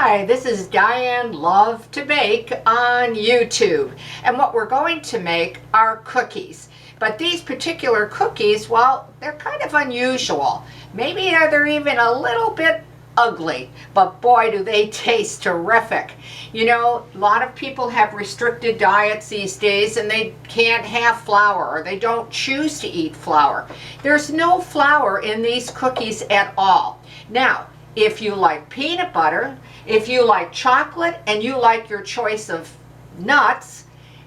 Hi, this is Diane Lovetobake on YouTube, and what we're going to make are cookies. But these particular cookies, well, they're kind of unusual. Maybe they're even a little bit ugly, but boy, do they taste terrific. You know, a lot of people have restricted diets these days and they can't have flour, or they don't choose to eat flour. There's no flour in these cookies at all. Now, if you like peanut butter, if you like chocolate, and you like your choice of nuts,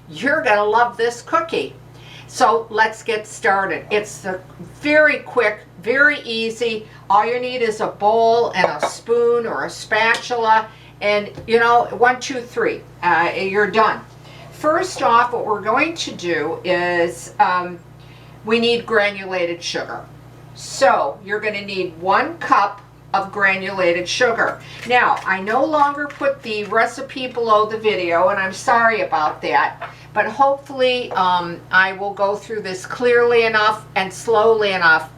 you're gonna love this cookie. So let's get started. It's very quick, very easy. All you need is a bowl and a spoon or a spatula, and you know, 1, 2, 3, you're done. First off, what we're going to do is we need granulated sugar. So you're going to need 1 cup of granulated sugar. Now, I no longer put the recipe below the video, and I'm sorry about that, but hopefully I will go through this clearly enough and slowly enough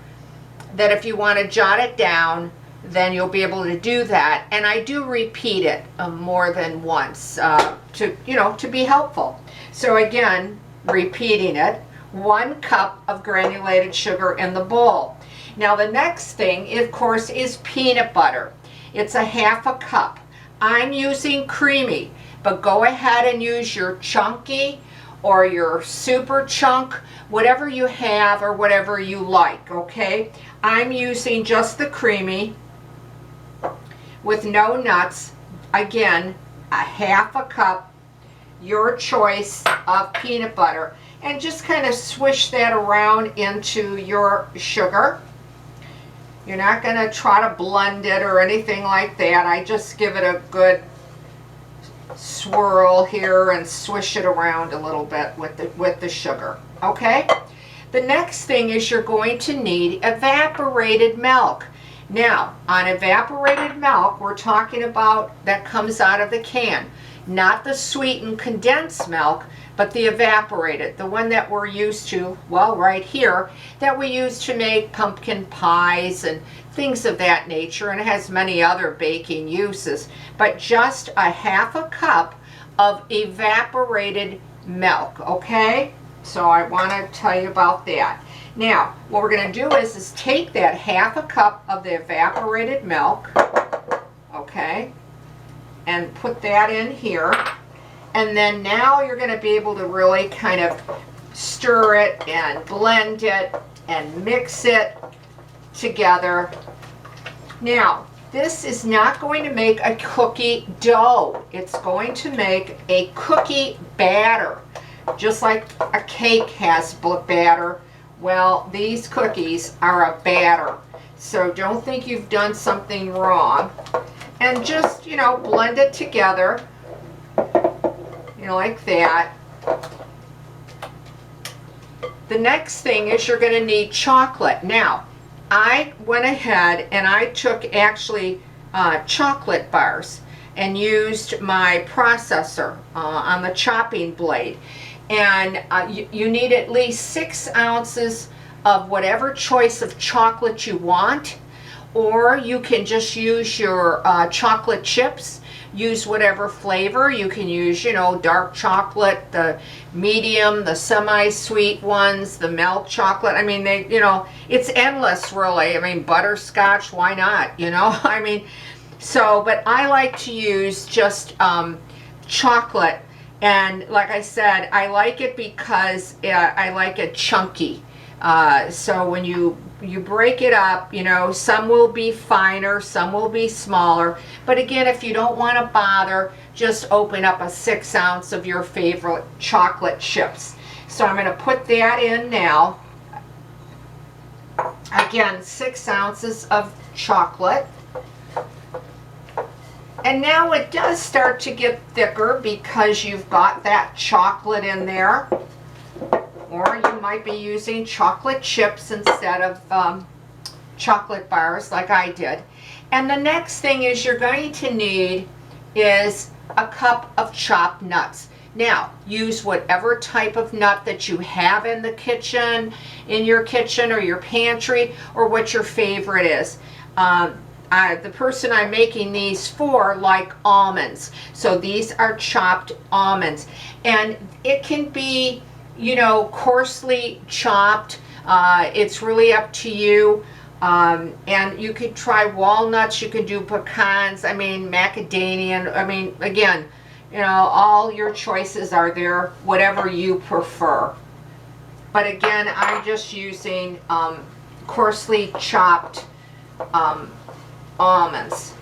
that if you want to jot it down, then you'll be able to do that. And I do repeat it more than once to be helpful. So again, repeating it, 1 cup of granulated sugar in the bowl. Now the next thing, of course, is peanut butter. It's a 1/2 cup. I'm using creamy, but go ahead and use your chunky or your super chunk, whatever you have or whatever you like, okay? I'm using just the creamy with no nuts. Again, a 1/2 cup, your choice of peanut butter, and just kind of swish that around into your sugar. You're not going to try to blend it or anything like that. I just give it a good swirl here and swish it around a little bit with the sugar. Okay? The next thing is you're going to need evaporated milk. Now, on evaporated milk, we're talking about that comes out of the can. Not the sweetened condensed milk, but the evaporated, the one that we're used to, well, right here, that we use to make pumpkin pies and things of that nature, and it has many other baking uses. But just a 1/2 cup of evaporated milk, okay? So I want to tell you about that. Now, what we're going to do is take that 1/2 cup of the evaporated milk, okay, and put that in here. And then now you're going to be able to really kind of stir it and blend it and mix it together. Now, this is not going to make a cookie dough. It's going to make a cookie batter. Just like a cake has batter, well, these cookies are a batter. So don't think you've done something wrong. And just, you know, blend it together. You know, like that. The next thing is you're going to need chocolate. Now, I went ahead and I took actually chocolate bars and used my processor on the chopping blade. And you need at least 6 ounces of whatever choice of chocolate you want, or you can just use your chocolate chips. Use whatever flavor. You can use, you know, dark chocolate, the medium, the semi-sweet ones, the milk chocolate. I mean, they, you know, it's endless, really. I mean, butterscotch, why not, you know? I mean, so, but I like to use just chocolate. And like I said, I like it because I like it chunky. So when you break it up, you know, some will be finer, some will be smaller. But again, if you don't want to bother, just open up a 6 ounce of your favorite chocolate chips. So I'm going to put that in now. Again, 6 ounces of chocolate. And now it does start to get thicker because you've got that chocolate in there. Or you might be using chocolate chips instead of chocolate bars like I did. And the next thing is you're going to need is a cup of chopped nuts. Now, use whatever type of nut that you have in the kitchen, in your kitchen or your pantry, or what your favorite is. the person I'm making these for like almonds. So these are chopped almonds. And it can be, you know, coarsely chopped. It's really up to you. And you could try walnuts, you could do pecans, I mean, macadamia, I mean, again, you know, all your choices are there, whatever you prefer. But again, I'm just using coarsely chopped almonds.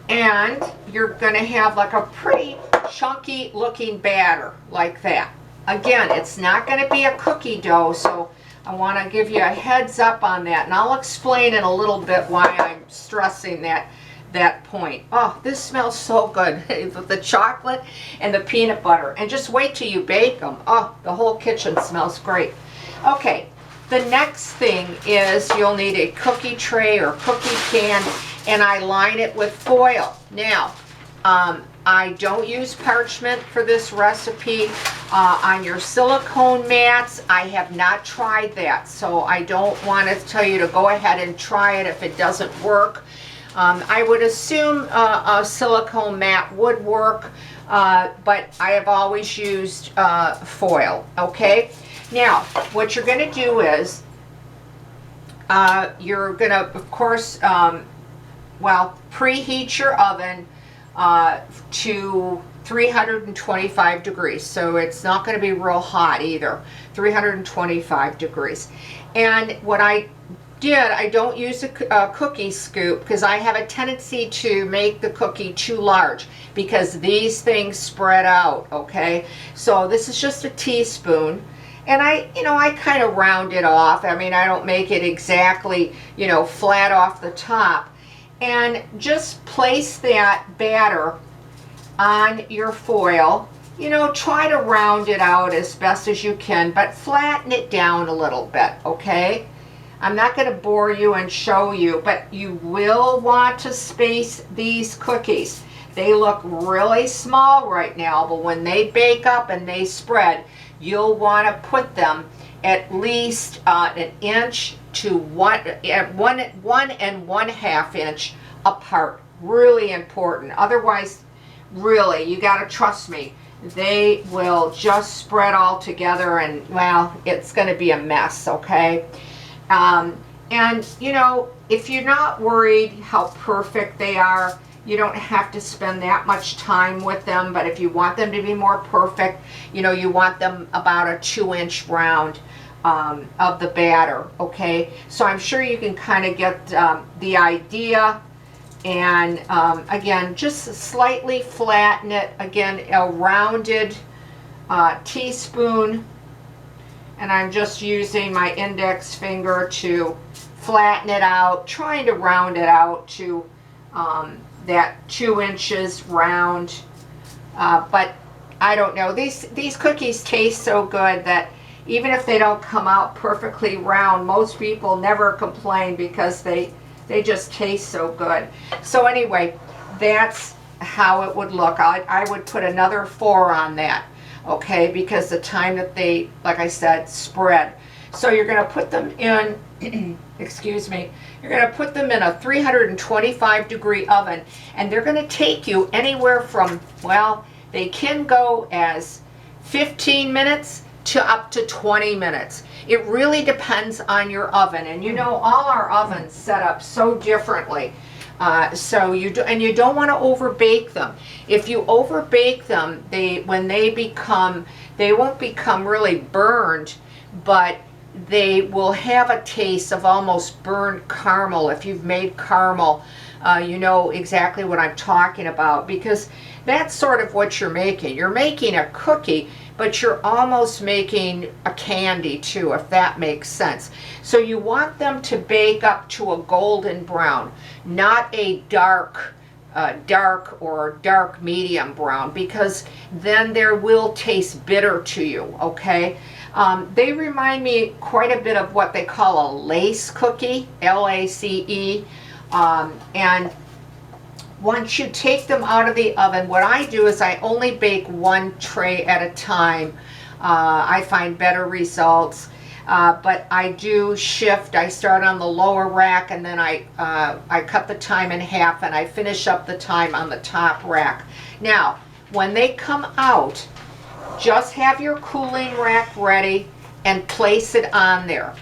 And you're going to have like a pretty chunky looking batter like that. Again, it's not going to be a cookie dough, so I want to give you a heads up on that, and I'll explain in a little bit why I'm stressing that point. Oh, this smells so good with the chocolate and the peanut butter. And just wait till you bake them. Oh, the whole kitchen smells great. Okay, the next thing is you'll need a cookie tray or cookie can, and I line it with foil. Now, I don't use parchment for this recipe. On your silicone mats, I have not tried that, so I don't want to tell you to go ahead and try it if it doesn't work. I would assume a silicone mat would work, but I have always used foil, okay? Now, what you're going to do is, you're going to, of course, preheat your oven to 325 degrees. So it's not going to be real hot either. 325 degrees. And what I did, I don't use a cookie scoop because I have a tendency to make the cookie too large because these things spread out, okay? So this is just a teaspoon. And I kind of round it off. I mean, I don't make it exactly, flat off the top. And just place that batter on your foil. Try to round it out as best as you can, but flatten it down a little bit, okay? I'm not going to bore you and show you, but you will want to space these cookies. They look really small right now, but when they bake up and they spread, you'll want to put them at least an inch to 1.5 inch apart. Really important. Otherwise, really, you got to trust me, they will just spread all together and, well, it's going to be a mess, okay? And, if you're not worried how perfect they are, you don't have to spend that much time with them. But if you want them to be more perfect, you want them about a 2-inch round of the batter, okay? So I'm sure you can kind of get the idea. And again, just slightly flatten it. Again, a rounded teaspoon. And I'm just using my index finger to flatten it out, trying to round it out to that 2 inches round. But I don't know, these cookies taste so good that even if they don't come out perfectly round, most people never complain because they just taste so good. So anyway, that's how it would look. I would put another 4 on that, okay, because the time that they, like I said, spread. So you're going to put them in, excuse me, you're going to put them in a 325 degree oven, and they're going to take you anywhere from, well, they can go as 15 minutes to up to 20 minutes. It really depends on your oven, and all our ovens set up so differently. So you don't want to overbake them. If you overbake them, they won't become really burned, but they will have a taste of almost burned caramel. If you've made caramel, you know exactly what I'm talking about, because that's sort of what you're making. You're making a cookie, but you're almost making a candy too, if that makes sense. So you want them to bake up to a golden brown, not a dark or dark medium brown, because then they will taste bitter to you, okay? They remind me quite a bit of what they call a lace cookie, L-A-C-E, and once you take them out of the oven, what I do is I only bake one tray at a time. I find better results. but I do shift. I start on the lower rack, and then I cut the time in half, and I finish up the time on the top rack. Now, when they come out, just have your cooling rack ready and place it on there.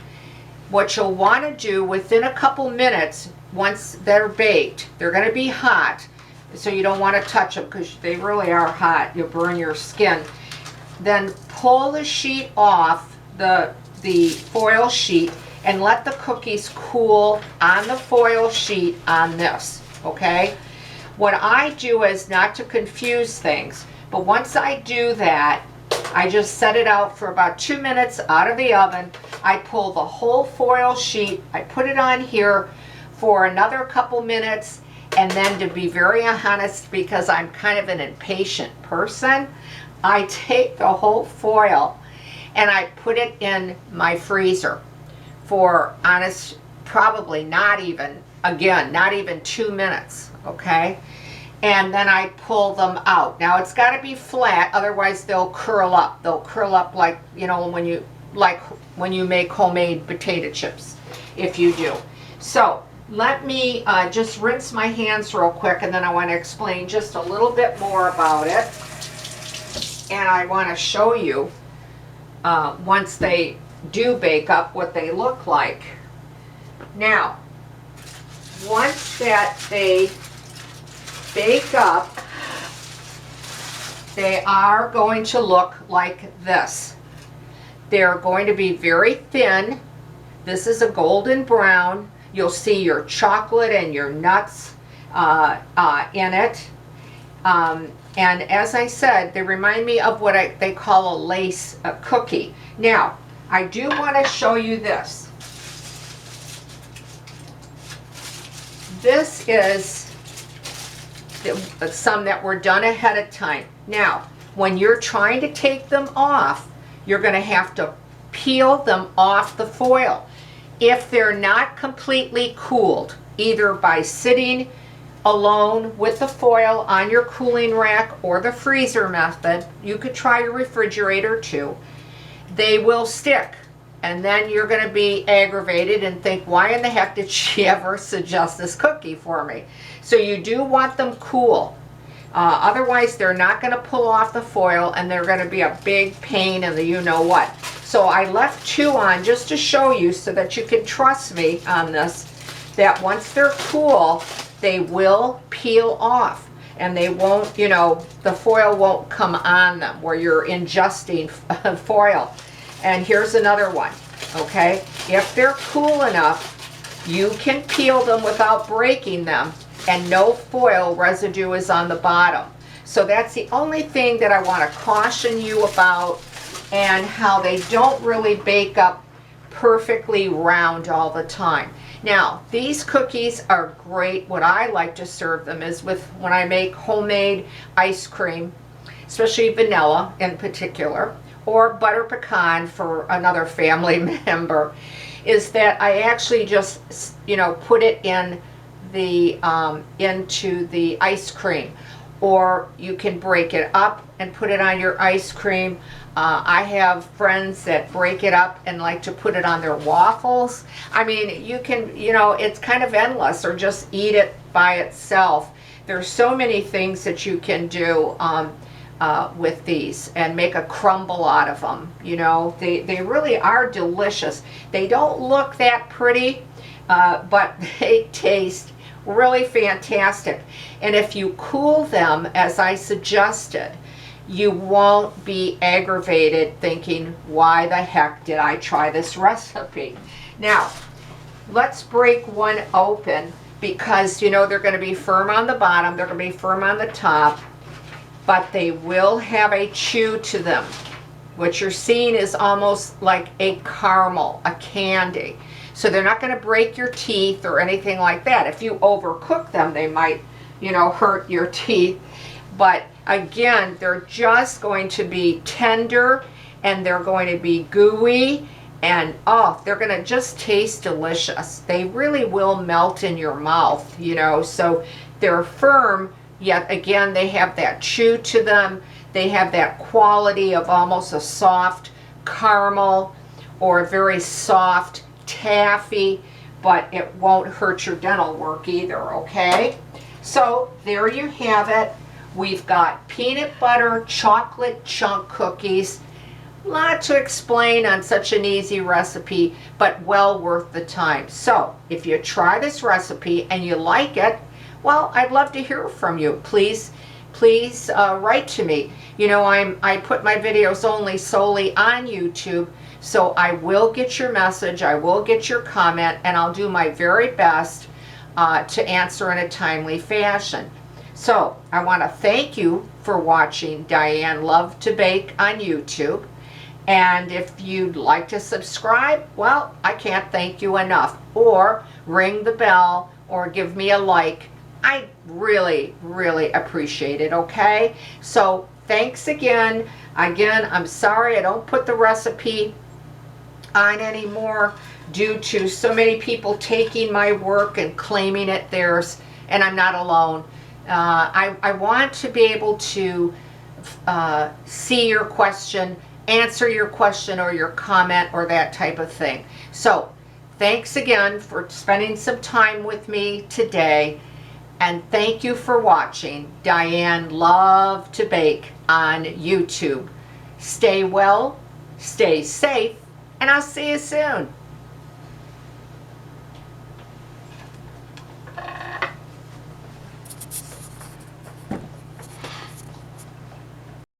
What you'll want to do within a couple minutes, once they're baked, they're going to be hot, so you don't want to touch them because they really are hot. You'll burn your skin. Then pull the sheet off, the foil sheet, and let the cookies cool on the foil sheet on this, okay? What I do is, not to confuse things, but once I do that, I just set it out for about 2 minutes out of the oven. I pull the whole foil sheet, I put it on here for another couple minutes, and then, to be very honest, because I'm kind of an impatient person, I take the whole foil and I put it in my freezer for, honest, probably not even 2 minutes, okay? And then I pull them out. Now, it's got to be flat, otherwise they'll curl up. They'll curl up like, you know, when you make homemade potato chips, if you do. So let me just rinse my hands real quick, and then I want to explain just a little bit more about it. And I want to show you, once they do bake up, what they look like. Now, once that they bake up, they are going to look like this. They're going to be very thin. This is a golden brown. You'll see your chocolate and your nuts in it. And as I said, they remind me of what they call a lace cookie. Now, I do want to show you this. This is some that were done ahead of time. Now, when you're trying to take them off, you're going to have to peel them off the foil. If they're not completely cooled, either by sitting alone with the foil on your cooling rack or the freezer method, you could try your refrigerator too, they will stick. And then you're going to be aggravated and think, why in the heck did she ever suggest this cookie for me? So you do want them cool. Otherwise, they're not going to pull off the foil, and they're going to be a big pain in the you-know-what. So I left 2 on just to show you, so that you can trust me on this, that once they're cool, they will peel off. And they won't, you know, the foil won't come on them where you're ingesting foil. And here's another one, okay? If they're cool enough, you can peel them without breaking them, and no foil residue is on the bottom. So that's the only thing that I want to caution you about, and how they don't really bake up perfectly round all the time. Now, these cookies are great. What I like to serve them is with, when I make homemade ice cream, especially vanilla in particular, or butter pecan for another family member, is that I actually just, you know, put it in the into the ice cream, or you can break it up and put it on your ice cream. I have friends that break it up and like to put it on their waffles. I mean, you can, you know, it's kind of endless, or just eat it by itself. There's so many things that you can do with these, and make a crumble out of them. You know, they really are delicious. They don't look that pretty, but they taste really fantastic. And if you cool them, as I suggested, you won't be aggravated thinking, why the heck did I try this recipe? Now, let's break one open, because, you know, they're going to be firm on the bottom, they're going to be firm on the top, but they will have a chew to them. What you're seeing is almost like a caramel, a candy. So they're not going to break your teeth or anything like that. If you overcook them, they might, you know, hurt your teeth. But again, they're just going to be tender, and they're going to be gooey, and oh, they're going to just taste delicious. They really will melt in your mouth, you know. So they're firm, yet again, they have that chew to them. They have that quality of almost a soft caramel, or a very soft taffy, but it won't hurt your dental work either, okay? So there you have it. We've got peanut butter chocolate chunk cookies. A lot to explain on such an easy recipe, but well worth the time. So if you try this recipe and you like it, well, I'd love to hear from you. Please write to me. You know, I put my videos only solely on YouTube, so I will get your message, I will get your comment, and I'll do my very best to answer in a timely fashion. So I want to thank you for watching Diane Lovetobake on YouTube. And if you'd like to subscribe, well, I can't thank you enough. Or ring the bell or give me a like. I really, really appreciate it, okay? So thanks again. Again, I'm sorry I don't put the recipe on anymore due to so many people taking my work and claiming it theirs, and I'm not alone. I want to be able to see your question, answer your question or your comment or that type of thing. So thanks again for spending some time with me today, and thank you for watching Diane Lovetobake on YouTube. Stay well, stay safe, and I'll see you soon.